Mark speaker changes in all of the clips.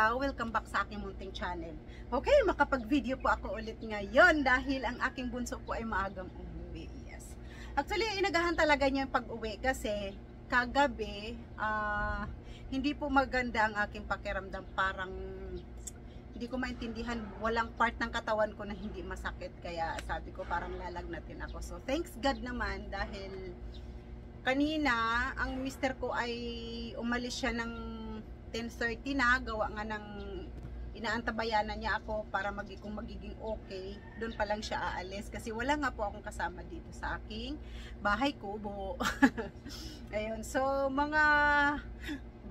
Speaker 1: araw, welcome back sa aking munting channel. Okay, makapag-video po ako ulit ngayon dahil ang aking bunso po ay maagang umuwi. Yes. Actually, inagahan talaga niya yung pag-uwi kasi kagabi, hindi po maganda ang aking pakiramdam. Parang hindi ko maintindihan, walang part ng katawan ko na hindi masakit. Kaya sabi ko parang lalagnatin ako. So thanks God naman dahil kanina ang mister ko ay umalis siya ng 10:30 na, gawa nga ng inaantabayanan niya ako para kung magiging okay, doon pa lang siya aalis kasi wala nga po akong kasama dito sa aking bahay kubo. Ayun, so mga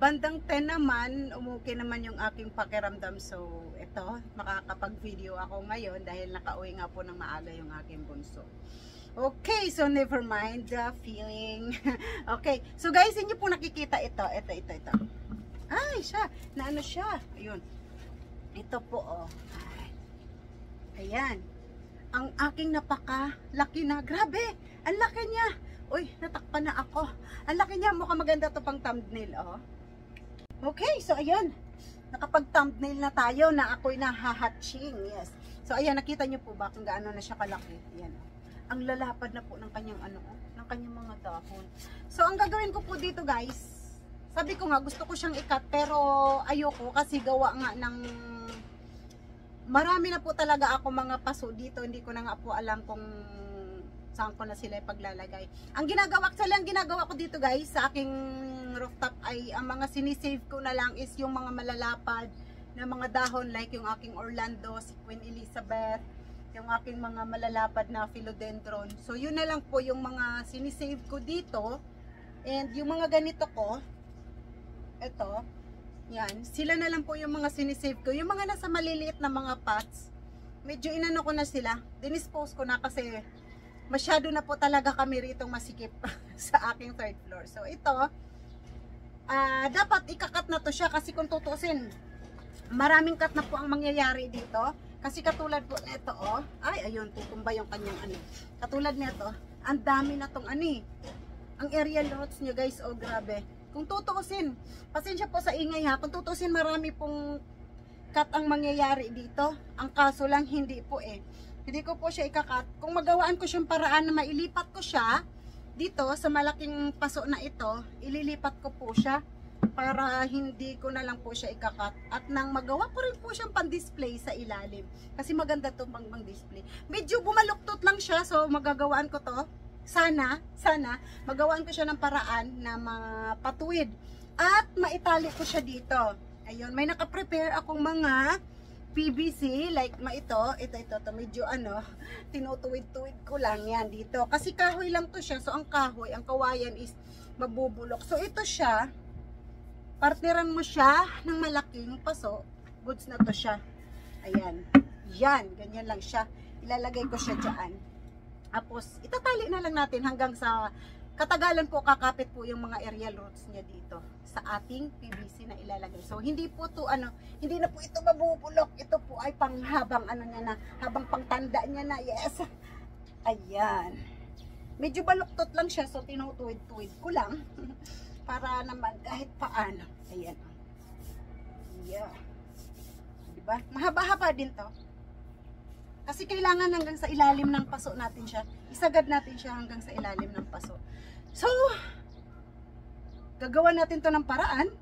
Speaker 1: bandang 10 naman, umuwi naman yung aking pakiramdam. So ito, makakapag-video ako ngayon dahil nakauwi nga po ng maaga yung aking bunso. Okay, so never mind the feeling. Okay, so guys, inyo po nakikita ito. Ay, siya. Naano siya. Ayun. Ito po, oh. Ay. Ayan. Ang aking napakalaki na. Grabe. Ang laki niya. Uy, natakpan na ako. Ang laki niya. Mukhang maganda to pang thumbnail, oh. Okay, so ayan. Nakapag-thumbnail na tayo na ako'y nahahatching. Yes. So ayan, nakita niyo po ba kung gaano na siya kalaki? Ayan. Ang lalapad na po ng kanyang ng kanyang mga dahon. So ang gagawin ko po dito, guys, sabi ko nga gusto ko siyang i-cut pero ayoko kasi gawa nga ng marami na po talaga ako mga paso dito. Hindi ko na nga po alam kung saan ko na sila ipaglalagay. Ang ginagawa ko dito, guys, sa aking rooftop ay ang mga sinisave ko na lang is yung mga malalapad na mga dahon like yung aking Orlando, si Queen Elizabeth, yung aking mga malalapad na philodendron. So yun na lang po yung mga sinisave ko dito. And yung mga ganito ko, ito, yan, sila na lang po yung mga sinisave ko. Yung mga nasa maliliit na mga pots, medyo inano ko na sila, dinispose ko na kasi masyado na po talaga kami rito masikip sa aking third floor. So ito, dapat ikakat na to siya kasi kung tutusin, maraming cut na po ang mangyayari dito. Kasi katulad po nito, oh, ay ayun, tutumba yung kanyang katulad nito, ang dami na tong ang aerial roots niya, guys, oh grabe. Kung tutuusin, pasensya po sa ingay ha, kung tutuusin marami pong cut ang mangyayari dito. Ang kaso lang hindi po hindi ko po siya ikakat. Kung magawaan ko siyang paraan na mailipat ko siya dito sa malaking paso na ito, ililipat ko po siya para hindi ko na lang po siya ikakat. At nang magawa ko rin po siyang pan-display sa ilalim. Kasi maganda to pang-display. Medyo bumaluktot lang siya, so magagawaan ko to. Sana magawaan ko siya ng paraan na mapatuwid at maitali ko siya dito. Ayun, may naka-prepare akong mga PVC like ito medyo tinutuwid-tuwid ko lang yan dito. Kasi kahoy lang to siya, so ang kawayan is mabubulok. So ito siya, partiran mo siya ng malaking paso, goods na to siya. Ayan, yan, ganyan lang siya. Ilalagay ko siya dyan. Tapos, itatali na lang natin hanggang sa katagalan po kakapit po yung mga aerial roots niya dito sa ating PVC na ilalagay. So, hindi po to hindi na po ito mabubulok. Ito po ay panghabang niya na, habang pangtanda niya na. Yes. Ayan. Medyo baluktot lang siya, so tinutuwid-tuwid ko lang para naman kahit paano. Ayan. Yeah. Diba? Mahaba-haba din to. Kasi kailangan hanggang sa ilalim ng paso natin siya. Isagad natin siya hanggang sa ilalim ng paso. So, gagawa natin to ng paraan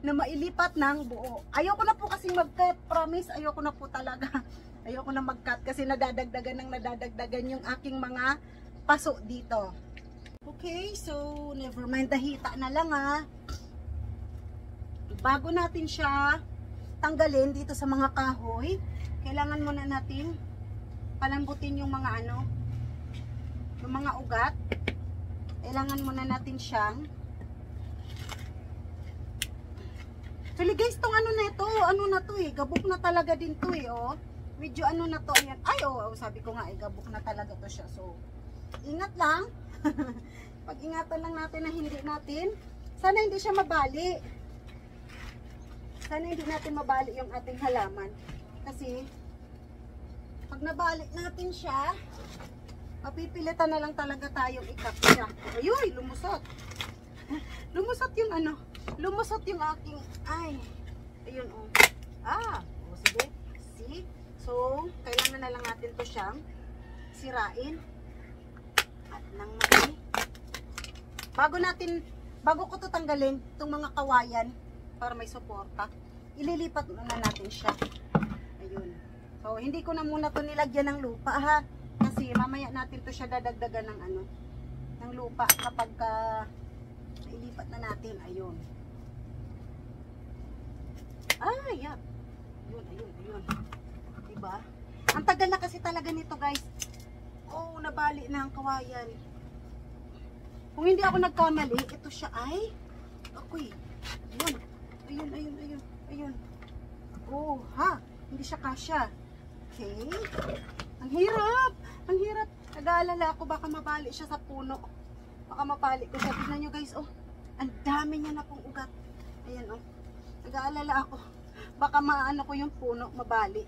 Speaker 1: na mailipat ng buo. Ayoko na po kasing mag-cut. Promise, ayoko na po talaga. Ayoko na mag-cut kasi nadadagdagan yung aking mga paso dito. Okay, so never mind. Dahita na lang Bago natin siya tanggalin dito sa mga kahoy, kailangan muna natin palambutin yung mga yung mga ugat. Kailangan muna natin siyang actually guys, tong na ito, na to gabok na talaga din to oh. Medyo na to, ayan. Ay, sabi ko nga gabok na talaga to siya. So, ingat lang. Pag-ingatan lang natin na sana hindi siya mabali. Sana hindi natin mabali yung ating halaman. Kasi, pag nabalik natin siya, mapipilitan na lang talaga tayong i-cut siya. Ayuy, lumusot. Lumusot yung lumusot yung aking, Ayun, oh. Sige. See? So, kailangan na lang natin to siyang sirain. At nang bago ko to tanggalin, itong mga kawayan, para may suporta, ililipat muna natin siya. Ayun. So, hindi ko na muna to nilagyan ng lupa, ha? Kasi mamaya natin to siya dadagdagan ng ng lupa kapag ilipat na natin. Ayun. Yeah. Ayun. Diba? Ang tagal na kasi talaga nito, guys. Nabali na ang kawayan. Kung hindi ako nagkamali, ito siya ay Ayun. Hindi siya kasya. Okay. Ang hirap. Nag-aalala ako baka mabali siya sa puno. Baka mapali ko siya. Tignan nyo, guys, ang dami niya na pong ugat. Ayan, nag-aalala ako baka maano ko yung puno, mabali.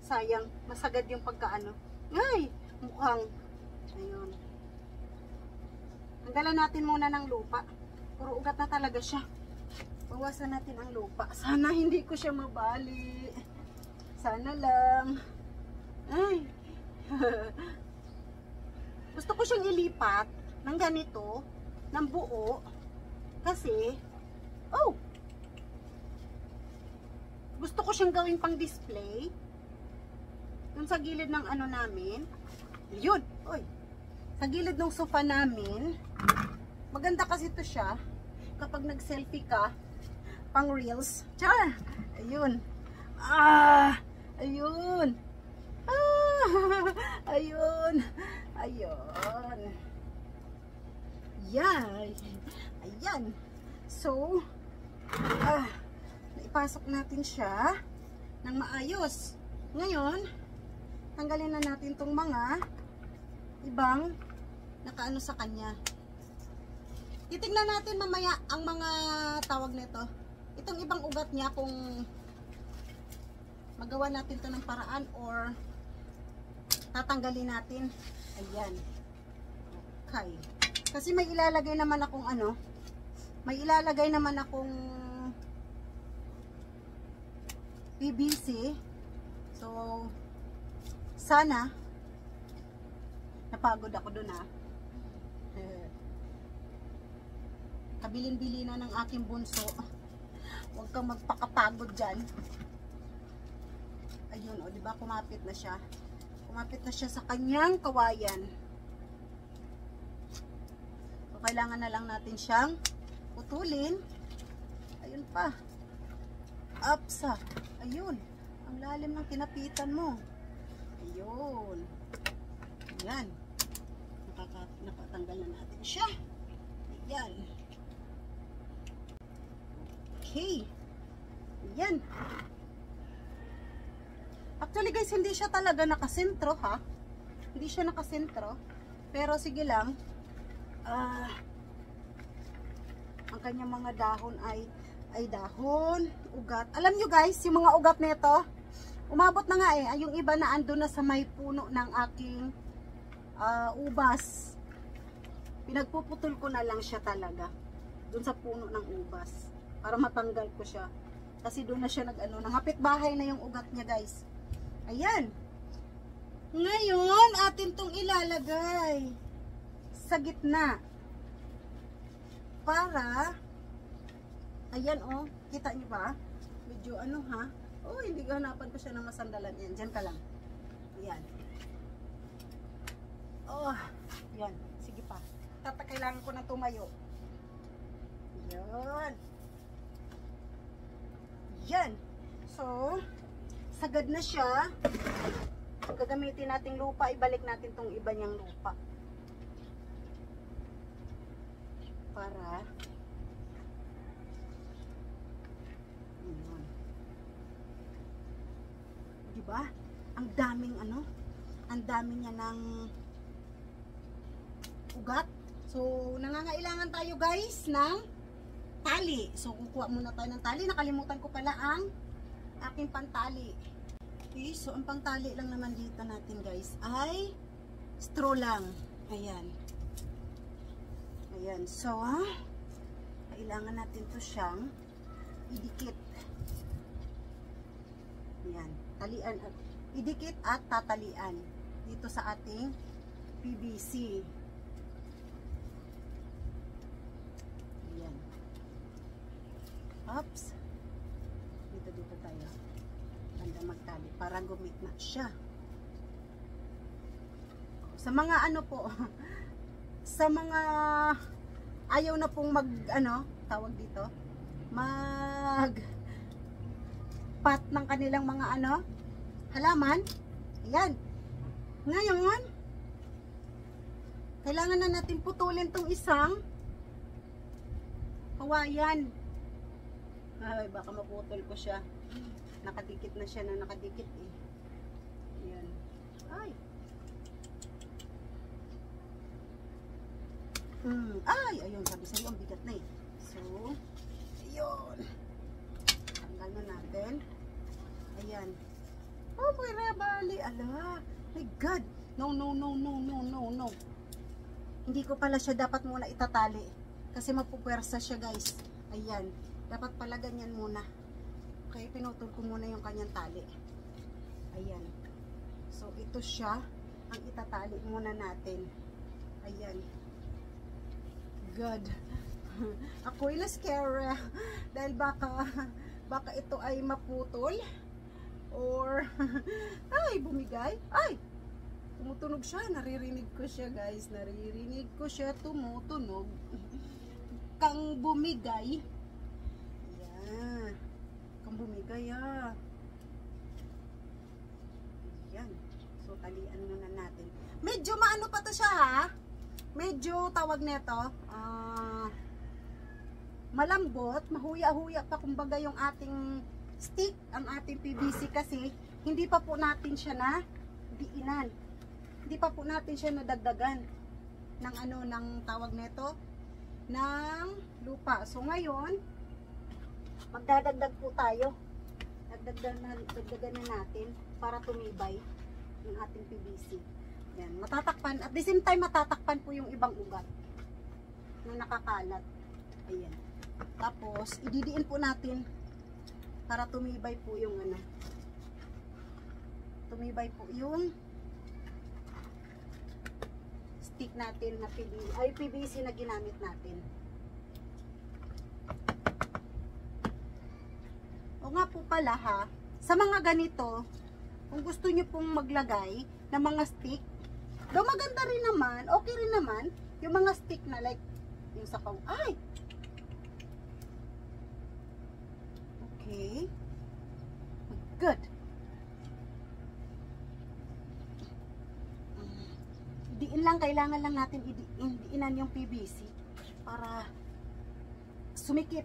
Speaker 1: Sayang, masagad yung pagkaano. Mukhang ayun. Tanggalan natin muna ng lupa. Puro ugat na talaga siya. Bawasan natin ang lupa. Sana hindi ko siya mabali. Sana lang. Gusto ko siyang ilipat ng ganito, ng buo. Kasi gusto ko siyang gawin pang display. Dun sa gilid ng namin. Yun. Sa gilid ng sofa namin. Maganda kasi ito siya. Kapag nag-selfie ka, pang reels. Char! Ayun. Ayun. Ayun. Ayan. So, naipasok natin siya ng maayos. Ngayon, tanggalin na natin tong mga ibang nakaano sa kanya. Titignan natin mamaya ang mga tawag nito. Itong ibang ugat niya kung magawa natin to ng paraan or tatanggalin natin. Ayan. Okay. Kasi may ilalagay naman akong PVC. So, sana napagod ako dun, kabilin-bili na ng aking bunso. Huwag kang magpakapagod dyan. Ayun, diba? Kumapit na siya. Kumapit na siya sa kanyang kawayan. So, kailangan na lang natin siyang putulin. Ayun pa. Upsa. Ayun. Ang lalim ng kinapitan mo. Ayun. Ayan. Nakatanggal na natin siya. Ayan. Okay. Ayan. Actually, guys, hindi siya talaga nakasentro, ha? Hindi siya nakasentro. Pero sige lang. Ang kanyang mga dahon ay dahon, ugat. Alam nyo, guys, yung mga ugat nito, umabot na nga yung iba na ando na sa may puno ng aking ubas. Pinagpuputol ko na lang siya talaga dun sa puno ng ubas para matanggal ko siya. Kasi doon na siya nangapit bahay na yung ugat niya, guys. Ayan. Ngayon, atin tong ilalagay sa gitna. Para, ayan, kita niyo ba? Medyo ha? Hindi ko hanapan ko siya ng masandalan. Yan, dyan ka lang. Ayan. Yan. Sige pa. Kailangan ko na tumayo. Yan. Yan. So, sagad na siya. Gagamitin nating lupa. Ibalik natin tong iba niyang lupa. Para diba? Ang daming ang dami niya ng ugat. So, nangangailangan tayo, guys, ng tali. So, kukuha muna tayo ng tali. Nakalimutan ko pala ang aking pantali. Okay, so ang pangtali lang naman dito natin, guys, ay straw lang. Ayan. Ayan. So, kailangan natin to siyang idikit. Ayan, talian, idikit at tatalian dito sa ating PVC. Ayan. Oops. Dito tayo. Ganda magtali para gumitna siya. Sa mga ano po, sa mga ayaw na pong mag, ano, tawag dito, mag pat ng kanilang mga ano, halaman. Ayan. Ngayon, kailangan na natin putulin tong isang kawayan. Ay, baka maputol ko siya. Nakadikit na siya na nakadikit eh. Ayan. Ay. Ay, ayun, sabi sa'yo, ang bigat na eh. So, ayun. Tanggal na natin. Ayan. Oh, pwera, bali. Ala. My God. No, no, no, no, no, no, no. Hindi ko pala siya dapat muna itatali. Kasi mapupwersa siya, guys. Ayan. Dapat pala ganyan muna. Okay, pinutol ko muna yung kanyang tali. Ayan. So, ito siya. Ang itatali muna natin. Ayan. God. Ako'y na-scare. Dahil baka ito ay maputol. Or, ay, bumigay. Ay! Tumutunog siya. Naririnig ko siya, guys. Naririnig ko siya. Tumutunog. Kang bumigay. Ayan. Kang bumigay, ah. Ayan. So, talian muna natin. Medyo maano pa to siya, ha? Medyo tawag nito, malambot, mahuya-huya pa kumbaga yung ating stick, ang ating PVC kasi hindi pa po natin siya na diinan. Hindi pa po natin siya nadagdagan ng ano, ng tawag nito, ng lupa. So ngayon, magdadagdag po tayo. Dagdagan na natin para tumibay yung ating PVC. Yan, matatakpan. At the same time, matatakpan po yung ibang ugat na nakakalat. Ayan. Tapos, ididiin po natin para tumibay po yung ano. Tumibay po yung stick natin na PVC na ginamit natin. O nga po pala ha, sa mga ganito, kung gusto nyo pong maglagay ng mga stick, though maganda rin naman, okay rin naman, yung mga stick na like, yung sa pang, ay! Okay. Good. Diin lang, kailangan lang natin idiinan yung PVC para sumikip.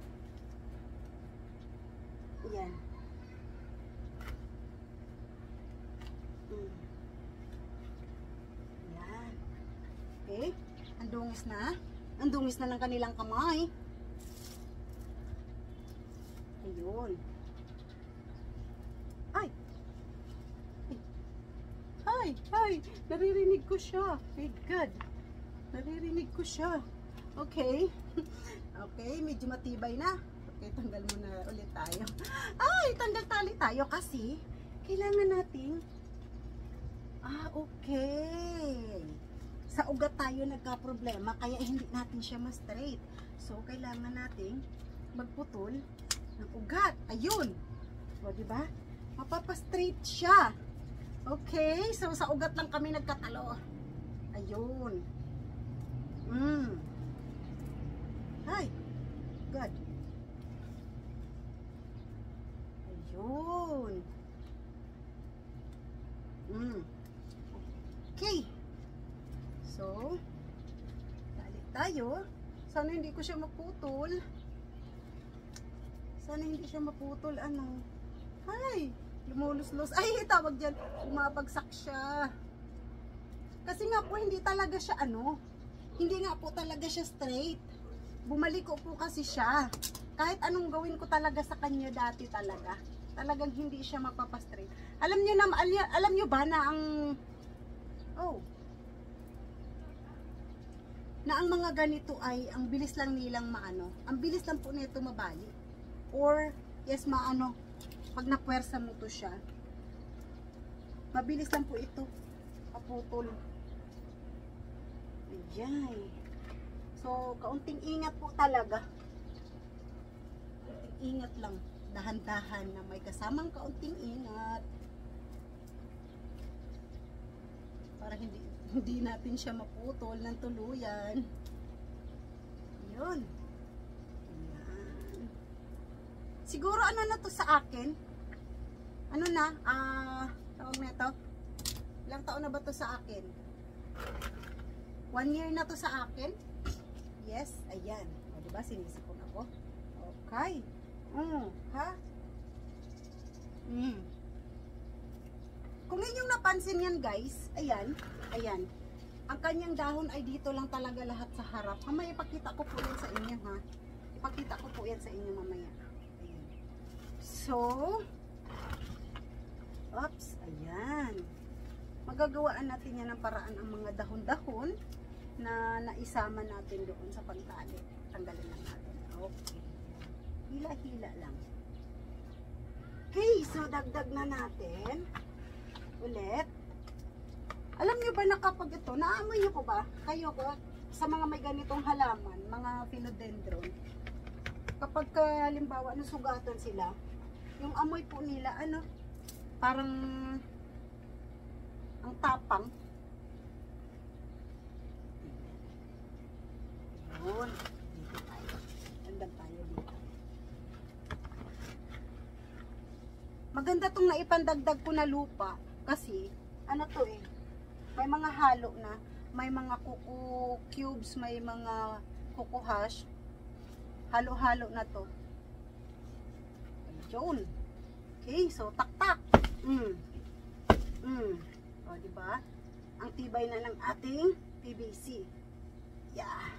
Speaker 1: Yan. Yan. Okay. Ang dungis na ng kanilang kamay. Ayun. Ay! Ay! Ay! Naririnig ko siya. My God. Naririnig ko siya. Okay. Okay, medyo matibay na. Okay, tanggal muna ulit tayo. Ay! Tanggal tali tayo kasi kailangan nating okay. Sa ugat tayo nagka-problema kaya hindi natin siya ma-straight. So, kailangan nating magputol ng ugat. Ayun. O, diba? Mapapa-straight siya. Okay. So, sa ugat lang kami nagkatalo. Ayun. Ay. Good. Ayun. Okay. So, balik tayo. Sana hindi ko siya maputol. Sana hindi siya maputol. Ano? Ay! Lumuluslos. Ay, tawag dyan. Umabagsak siya. Kasi nga po, hindi talaga siya ano. Hindi nga po talaga siya straight. Bumaliko po kasi siya. Kahit anong gawin ko talaga sa kanya dati talaga. Talagang hindi siya mapapastraight. Alam niyo ba na ang ang mga ganito ay ang bilis lang nilang maano. Ang bilis lang po nito mabali. Or yes, maano, pag napuwersa mo to siya, Mabilis lang po ito. Kaputol. Ayan. So, kaunting ingat po talaga. Kaunting ingat lang. Dahan-dahan na may kasamang kaunting ingat. Para hindi natin siya maputol ng tuluyan. Yun. Ayan. Siguro ano na to sa akin? Ano na? Tawag na ito? Ilang taon na ba to sa akin? 1 year na to sa akin? Yes, ayan. O, diba? Sinisipon ako. Okay. Ha? Kung inyong napansin yan, guys, ayan, ayan. Ang kanyang dahon ay dito lang talaga lahat sa harap. Mamaya ipakita ko po yan sa inyo, ha? Ipakita ko po yan sa inyo mamaya. Ayan. So, oops, ayan. Magagawaan natin yan ng paraan ang mga dahon-dahon na naisama natin doon sa pagtali. Tanggalin lang natin. Okay. Hila-hila lang. Okay, so dagdag na natin. Ulit. Alam nyo ba na kapag ito, naamoy nyo ko ba? Kayo ba? Sa mga may ganitong halaman, mga philodendron. Kapag halimbawa nasugatan sila, yung amoy po nila, ano, parang ang tapang. Yun. Dito tayo. Landag tayo dito. Maganda itong naipandagdag ko na lupa. Kasi, ano to eh. May mga halo na. May mga kuku cubes. May mga kuku hash. Halo-halo na to. Yun. Okay, so tak-tak. O, diba? Ang tibay na ng ating PVC. Yeah.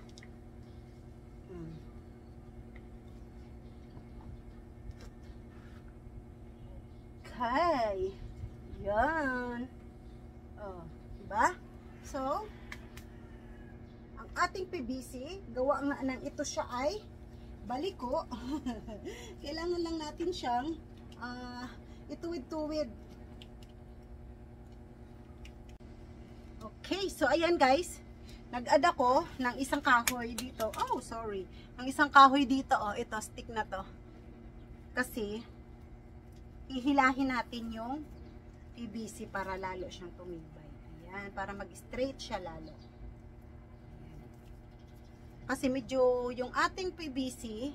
Speaker 1: Okay. Yan. Oh, diba? So, ang ating PVC, gawa nga ng ito siya ay baliko. Kailangan lang natin siyang ituwid-tuwid. Okay, so ayan guys. Nag-add ako ng isang kahoy dito. Oh, sorry. Ng isang kahoy dito, oh, ito, stick na to. Kasi, ihilahin natin yung PVC para lalo siyang tumibay. Ayan, para mag-straight siya lalo. Ayan. Kasi medyo yung ating PVC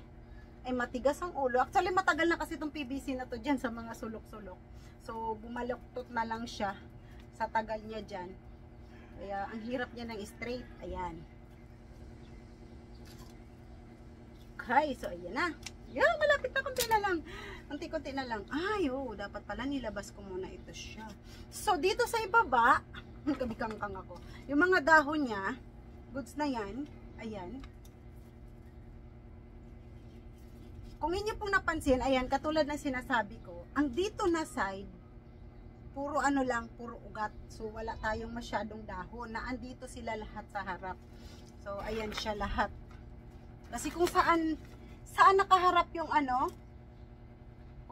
Speaker 1: ay matigas ang ulo. Actually, matagal na kasi itong PVC na to dyan sa mga sulok-sulok. So, bumaluktot na lang siya sa tagal niya dyan. Kaya, ang hirap niya ng straight. Ayan. Okay, so ayan na. Yan, malapit na, konti na lang. Konti-konti na lang. Ay, oh, dapat pala nilabas ko muna ito siya. So, dito sa ibaba, kabikang-kang ako. Yung mga dahon niya, goods na yan. Ayan. Kung inyo pong napansin, ayan, katulad ng sinasabi ko, ang dito na side, puro ano lang, puro ugat. So, wala tayong masyadong dahon. Naandito sila lahat sa harap. So, ayan siya lahat. Kasi kung saan nakaharap yung ano,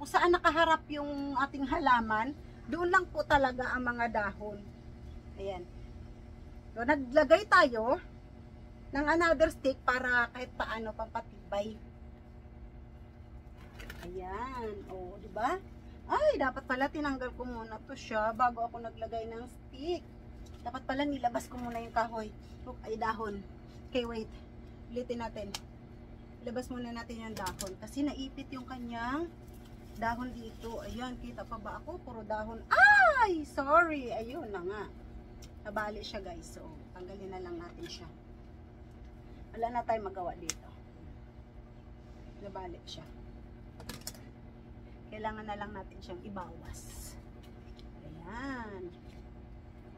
Speaker 1: kung saan nakaharap yung ating halaman, doon lang po talaga ang mga dahon. Ayan. So, naglagay tayo ng another stick para kahit paano pampatibay. Ayan. O, diba? Ay, dapat pala tinanggal ko muna to siya bago ako naglagay ng stick. Dapat pala nilabas ko muna yung kahoy. Oh, ay, dahon. Okay, wait. Ulitin natin. Ilabas muna natin yung dahon. Kasi naipit yung kanyang dahon dito. Ayan, kita pa ba ako? Puro dahon. Ay, sorry. Ayun na nga. Nabali siya, guys. So, tanggalin na lang natin siya. Wala na tayong magawa dito. Nabali siya. Kailangan na lang natin siyang ibawas. Ayan.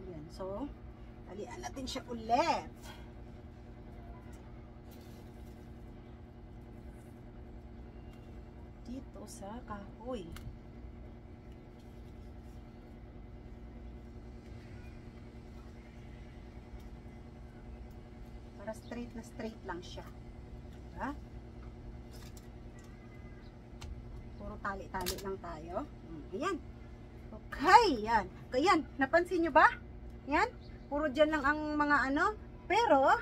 Speaker 1: Ayan. So, talian natin siya ulit. Dito sa kahoy. Para straight lang siya. Diba? Puro tali-tali lang tayo. Ayan. Okay, yan. Ayan, napansin nyo ba? Yan, puro dyan lang ang mga ano. Pero,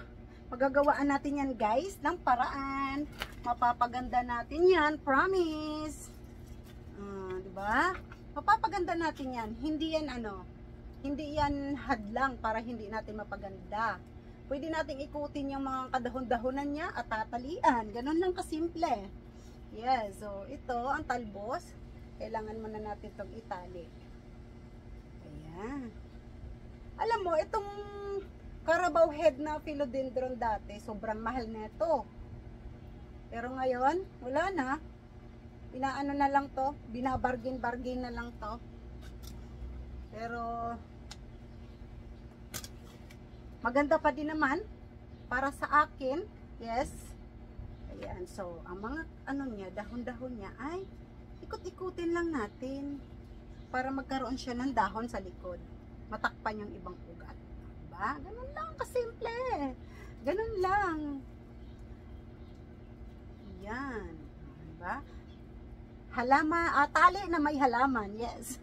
Speaker 1: magagawaan natin yan guys, ng paraan. Mapapaganda natin yan, promise. Diba? Mapapaganda natin yan. Hindi yan ano, hindi yan hadlang para hindi natin mapaganda. Pwede nating ikutin yung mga kadahon-dahonan niya at tatalian. Ganun lang kasimple. Yes, so ito ang talbos. Kailangan muna natin itong itali. Ayan. Alam mo, itong Carabao head na philodendron dati, sobrang mahal na ito. Pero ngayon, wala na. Inaano na lang to, binabargain-bargain na lang to. Pero maganda pa din naman para sa akin. Yes. Ayan, so ang mga ano niya, dahon-dahon niya ay ikot-ikutin lang natin para magkaroon siya ng dahon sa likod. Matakpan yung ibang ugat. Diba? Ganun lang kasimple. Ganun lang. Yan. Diba? Tali na may halaman. Yes.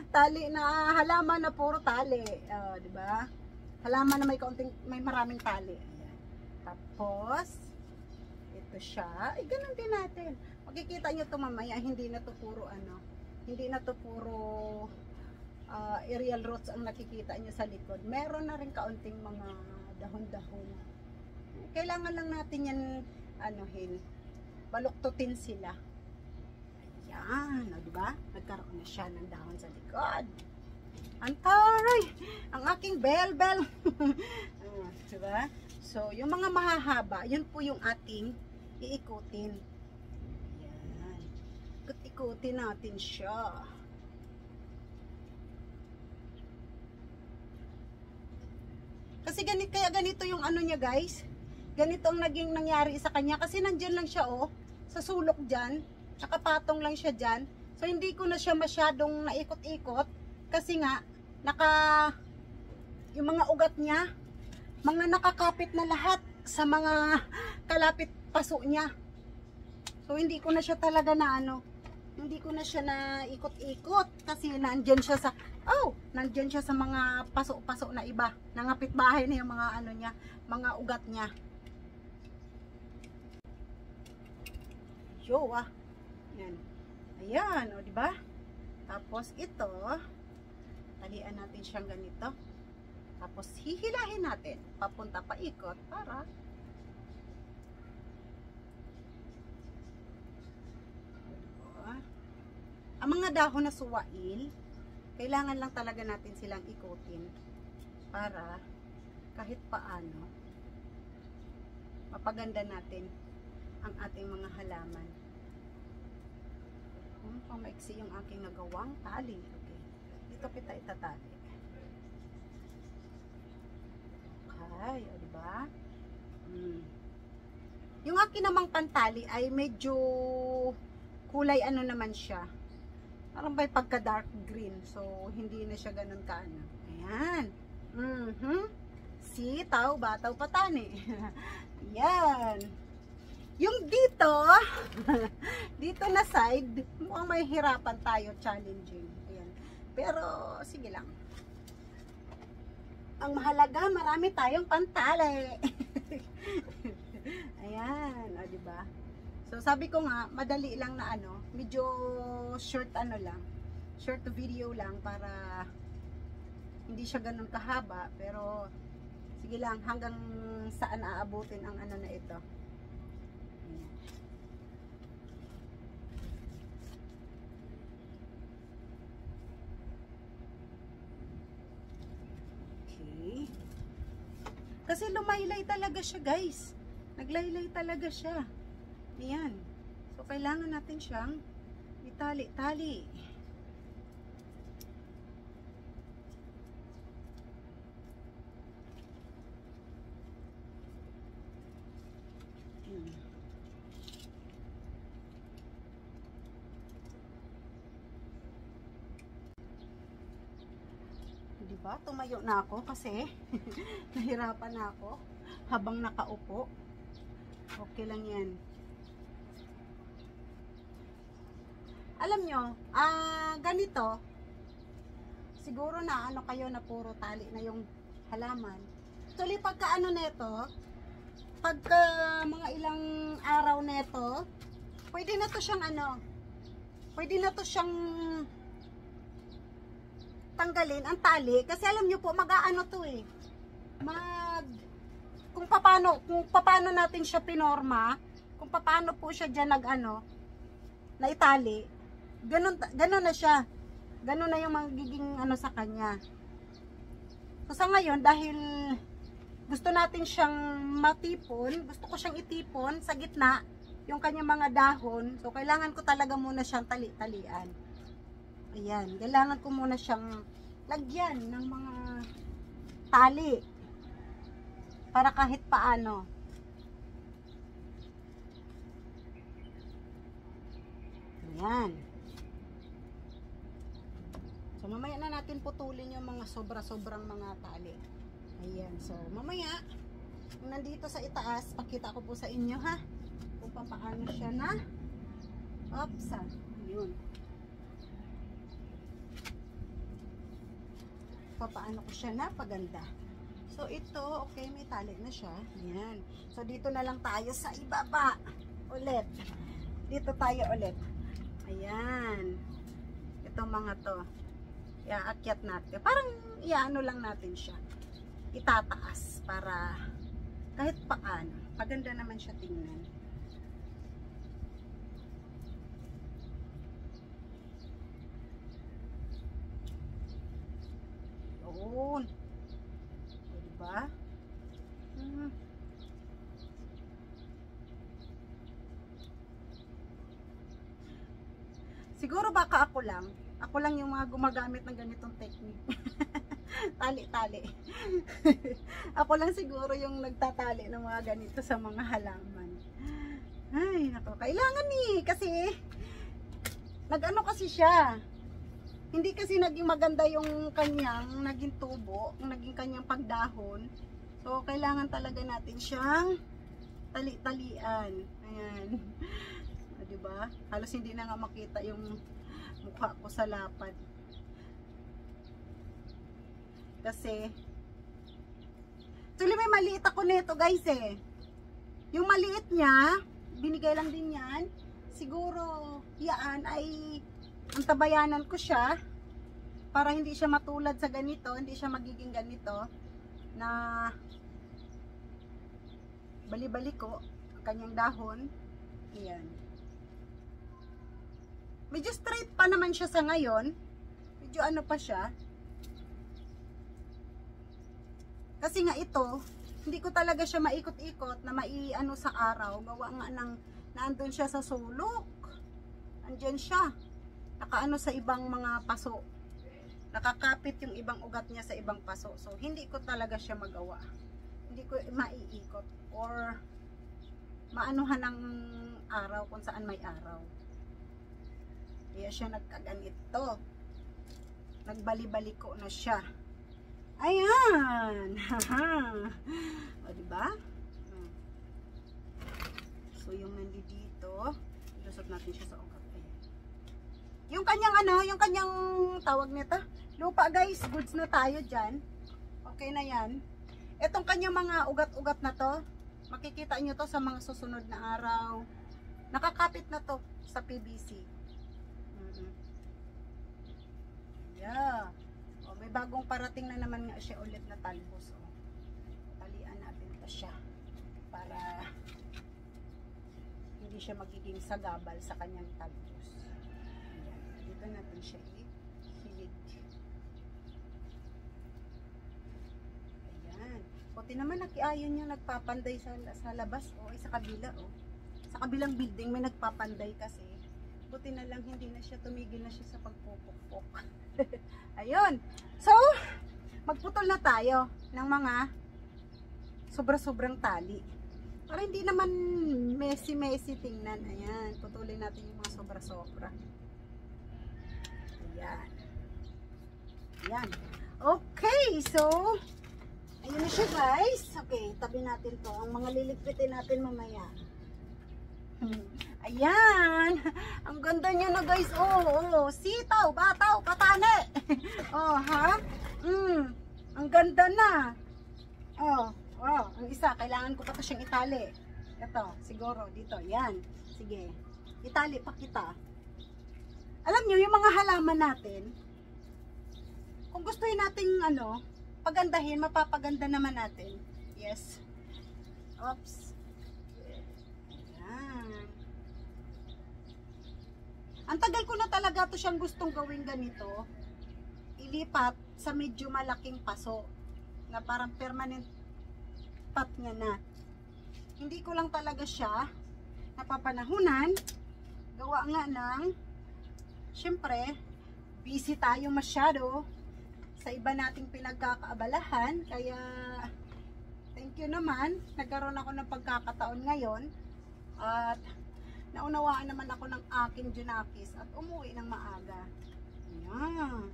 Speaker 1: Tali na halaman na puro tali. Diba? Halaman na may maraming tali. Ayan. Tapos, ito siya. Ganun din natin. Makikita nyo ito mamaya, hindi na to puro ano. Hindi na to puro aerial roots ang nakikita nyo sa likod. Meron na rin kaunting mga dahon-dahon. Kailangan lang natin yan anuhin, baluktutin sila. Ayan, o diba? Nagkaroon na siya ng dahon sa likod. Antay! Ang aking bell-bell. Diba? So, yung mga mahahaba, yun po yung ating iikutin. Ayan. Ikut-ikutin natin siya. Kasi kaya ganito yung ano niya guys. Ganito ang naging nangyari sa kanya. Kasi nandyan lang siya oh. Sa sulok dyan. Nakapatong lang siya dyan. So hindi ko na siya masyadong naikot-ikot. Kasi nga, yung mga ugat niya, mga nakakapit na lahat sa mga kalapit paso niya. So hindi ko na siya talaga na ano. Hindi ko na siya na ikot-ikot kasi nandyan siya sa nandyan siya sa mga paso-paso na iba. Nangapit bahay na yung mga ano niya, mga ugat niya. Yo Yan. Ayan, o di ba? Tapos ito, talian natin siyang ganito. Tapos hihilahin natin papunta paikot para ang mga dahon na suwail, kailangan lang talaga natin silang ikutin para kahit paano mapaganda natin ang ating mga halaman. Pamaiksi yung aking nagawang tali. Okay. Dito kita itatali. Okay, o diba? Yung aking namang pantali ay medyo kulay ano naman siya. Parang may pagka dark green. So, hindi na siya ganun kaano. Ayan. See, bataw patani. Yan. Yung dito, dito na side, mukhang may hirapan tayo, challenging. Ayan. Pero, sige lang. Ang mahalaga, marami tayong pantali. Ayan, o diba? So, sabi ko nga, madali lang na ano, medyo short ano lang, short video lang para hindi siya ganun kahaba, pero sige lang, hanggang saan aabutin ang ano na ito. Okay. Kasi lumaylay talaga siya guys. Naglaylay talaga siya. Ayan. So, kailangan natin siyang itali-tali. Diba? Tumayo na ako kasi nahirapan na ako habang nakaupo. Okay lang yan. Alam nyo, ganito, siguro na ano kayo na puro tali na yung halaman. Actually, pagka ano neto, pagka mga ilang araw neto, pwede na to siyang ano, pwede na to siyang tanggalin ang tali. Kasi alam nyo po, mag-aano to eh. Kung paano natin siya pinorma, kung paano po siya dyan nag-ano, na itali, ganun na siya. Ganun na yung magiging ano sa kanya. So sa ngayon, dahil gusto natin siyang matipon, gusto ko siyang itipon sa gitna, yung kanyang mga dahon. So kailangan ko talaga muna siyang tali-talian. Ayan, kailangan ko muna siyang lagyan ng mga tali para kahit paano. Ayan. So mamaya na natin putulin yung mga sobra-sobrang mga tali. Ayan, so mamaya kung nandito sa itaas, pakita ko po sa inyo ha kung paano siya na ayun. Paano ko siya na paganda. So ito, okay, may tali na siya. Ayan. So dito na lang tayo sa ibaba ulit. Dito tayo ulit. Ayan. Itong mga to, iaakyat natin. Parang iano lang natin siya. Itataas para kahit paano. Paganda naman siya tingnan. Yun. Diba? Siguro baka ako lang yung mga gumagamit ng ganitong technique. Tali-tali. Ako lang siguro yung nagtatali ng mga ganito sa mga halaman. Ay, nako, kailangan kasi nag-ano kasi siya. Hindi kasi naging maganda yung kanyang naging tubo, naging kanyang pagdahon. So, kailangan talaga natin siyang tali-talian. Ayan. Diba? Halos hindi na nga makita yung mukha ko sa lapad. Kasi, actually may maliit ako nito guys eh. Yung maliit niya, binigay lang din yan. Siguro, yan ay ang tabayanan ko siya para hindi siya matulad sa ganito, hindi siya magiging ganito na bali-bali ko kanyang dahon. Ayan. Medyo straight pa naman siya sa ngayon. Medyo ano pa siya. Kasi nga ito, hindi ko talaga siya maikot-ikot na maiano sa araw. Gawa nga ng naandun siya sa sulok. Andyan siya. Nakaano sa ibang mga paso. Nakakapit yung ibang ugat niya sa ibang paso. So, hindi ko talaga siya magawa. Hindi ko maiikot or maanuhan ng araw kung saan may araw. Kaya siya nagkaganito. Nagbali-baliko na siya. Ayan! O, diba? So, yung nandito, ilusot natin siya sa ugat. Yung kanyang yung kanyang tawag nito, lupa guys, goods na tayo dyan. Okay na yan. Itong kanyang mga ugat-ugat na to, makikita nyo to sa mga susunod na araw. Nakakapit na to sa PVC. Yeah. O, may bagong parating na naman nga siya ulit na talbos. O, talian natin to siya para hindi siya magiging sagabal sa kanyang talbos. Dito natin siya ihilid. Ayan. Buti naman nakiayon yung nagpapanday sa labas o sa kabila o. Sa kabilang building may nagpapanday kasi. Buti na lang hindi na siya tumigil na siya sa pagpupukpok. Ayun. So, magputol na tayo ng mga sobra-sobrang tali. Para hindi naman messy-messy tingnan. Ayan. Putulin natin yung mga sobra-sobra. Ayan. Ayan. Okay, so ayun na siya guys. Okay, tabi natin to. Ang mga liligpitin natin mamaya. Ayan. Ang ganda niya na guys. Oh, sitaw, bataw, patane. Oh, ha? Ang ganda na. Oh, ang isa, kailangan ko pa ito siyang itali. Ito, siguro, dito, yan. Sige, itali pa kita. Alam nyo, yung mga halaman natin, kung gustuhin nating, pagandahin, mapapaganda naman natin. Yes. Oops. Ayan. Ang tagal ko na talaga to siyang gustong gawin ganito. Ilipat sa medyo malaking paso na parang permanent pot nga na. Hindi ko lang talaga siya napapanahunan. Gawa nga ng syempre busy tayo masyado sa iba nating pinagkakaabalahan, kaya thank you naman, nagkaroon ako ng pagkakataon ngayon at naunawaan naman ako ng aking Junakis at umuwi ng maaga. Ayan.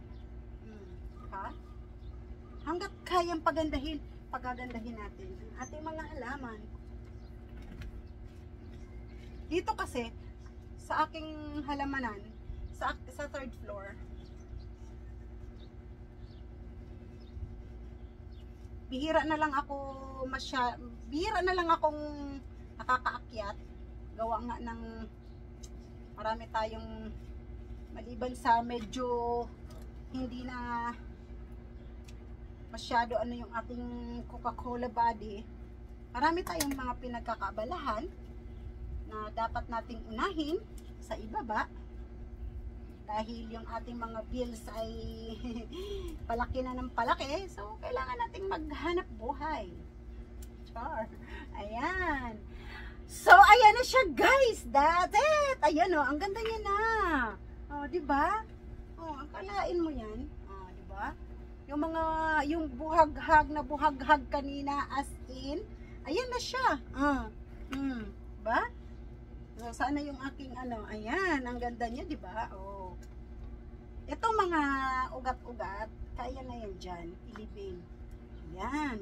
Speaker 1: Ha? Hanggat kayang pagagandahin natin ang ating mga halaman. Dito kasi sa aking halamanan, sa third floor, bihira na lang akong nakakaakyat. Gawa nga ng marami tayong, maliban sa medyo hindi na masyado yung ating Coca-Cola body, marami tayong mga pinagkakaabalahan na dapat nating unahin sa ibaba dahil yung ating mga bills ay palaki na ng palaki, so kailangan nating maghanap buhay. Char. Ayan. So ayan na siya guys, that's it. Ayan ang ganda niya na. Di ba? Akalain mo yan. Di ba? Yung buhaghag kanina as in, ayan na siya. Diba? So, sana yung aking ayan, ang ganda niya, diba? Itong mga ugat-ugat, kaya na yan dyan, ilibing. Ayan.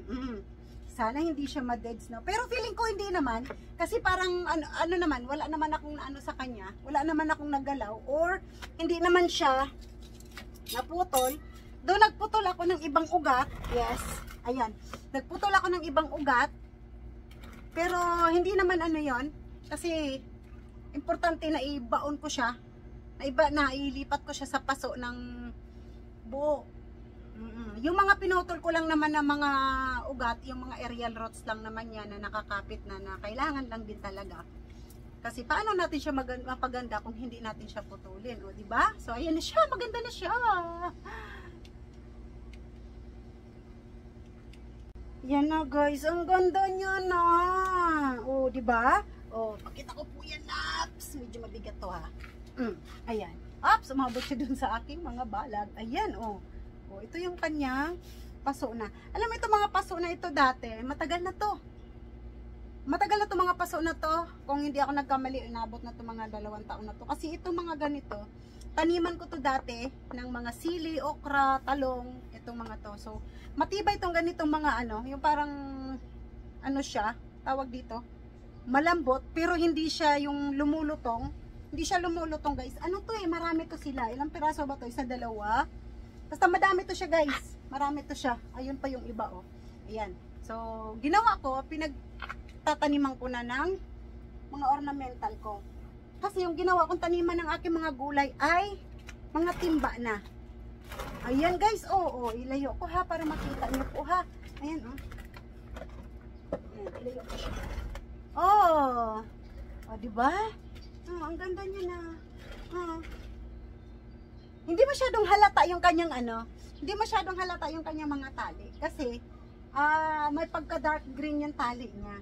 Speaker 1: Sana hindi siya ma-deads, no? Pero feeling ko hindi naman, kasi parang, naman, wala naman akong sa kanya, wala naman akong nagalaw, or hindi naman siya naputol. Doon nagputol ako ng ibang ugat, yes, ayan, nagputol ako ng ibang ugat, pero hindi naman yon, kasi importante na ibaon ko siya, na ilipat ko siya sa paso ng buo. Yung mga pinutol ko lang naman ng mga ugat, yung mga aerial roots lang naman yan na nakakapit na kailangan lang din talaga. Kasi paano natin siya mapaganda kung hindi natin siya putulin, di ba? So ayan na siya, maganda na siya. Yan na guys, ang ganda niya na. Di ba? Pakita ko po yan, Ops. Medyo mabigat to ha. Ayan. Ops, umabot siya dun sa aking mga balag. Ayan, ito yung kanyang paso na. Alam mo, ito mga paso na ito dati, matagal na to. Matagal na to mga paso na to. Kung hindi ako nagkamali, inabot na to mga 2 taon na to. Kasi ito mga ganito, taniman ko to dati ng mga sili, okra, talong, itong mga to. So, matibay itong ganitong mga yung parang, siya, tawag dito, malambot, pero hindi siya yung lumulutong. Hindi siya lumulutong guys. Ano to marami to sila. Ilang piraso ba to? 1, 2? Basta madami to siya guys. Marami to siya. Ayun pa yung iba Ayan. So, ginawa ko, pinagtataniman ko na ng mga ornamental ko. Kasi yung ginawa kong taniman ng aking mga gulay ay mga timba na. Ayan guys, ilayo ko ha para makita niyo po ha. Ayan Ayan, ilayo ko siya. Diba? Ang ganda niya na. Hindi masyadong halata yung kanyang hindi masyadong halata yung kanyang mga tali. Kasi, may pagka dark green yung tali niya.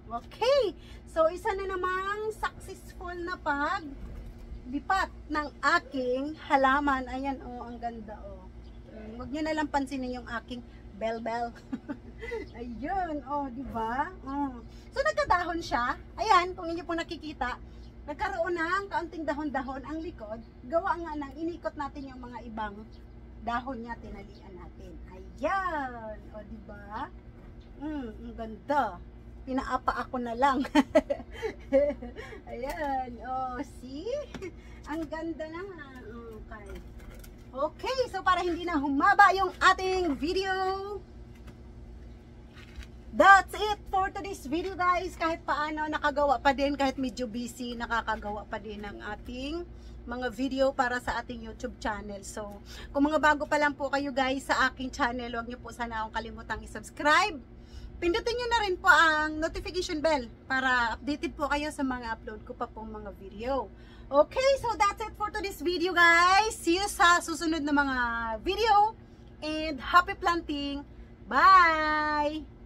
Speaker 1: Okay. So, isa na namang successful na pagbipat ng aking halaman. Ayan, ang ganda, Huwag nyo nalang pansinin yung aking bell-bell. Ayun, diba? So, nagkadahon siya. Ayan, kung inyo po nakikita, nagkaroon ng kaunting dahon-dahon ang likod. Gawa nga ng inikot natin yung mga ibang dahon niya, tinalian natin. Ayan, diba? Ang ganda. Inaapa ako na lang. Ayan. Oh, see? Ang ganda na. Okay. Okay, so para hindi na humaba yung ating video, that's it for today's video guys. Kahit paano nakagawa pa din, kahit medyo busy, nakakagawa pa din ng ating mga video para sa ating YouTube channel. So, kung mga bago pa lang po kayo guys sa aking channel, huwag niyo po sana akong kalimutang i-subscribe. Pindutin niyo na rin po ang notification bell para updated po kayo sa mga upload ko pa pong mga video. Okay, so that's it for today's video guys. See you sa susunod na mga video and happy planting. Bye!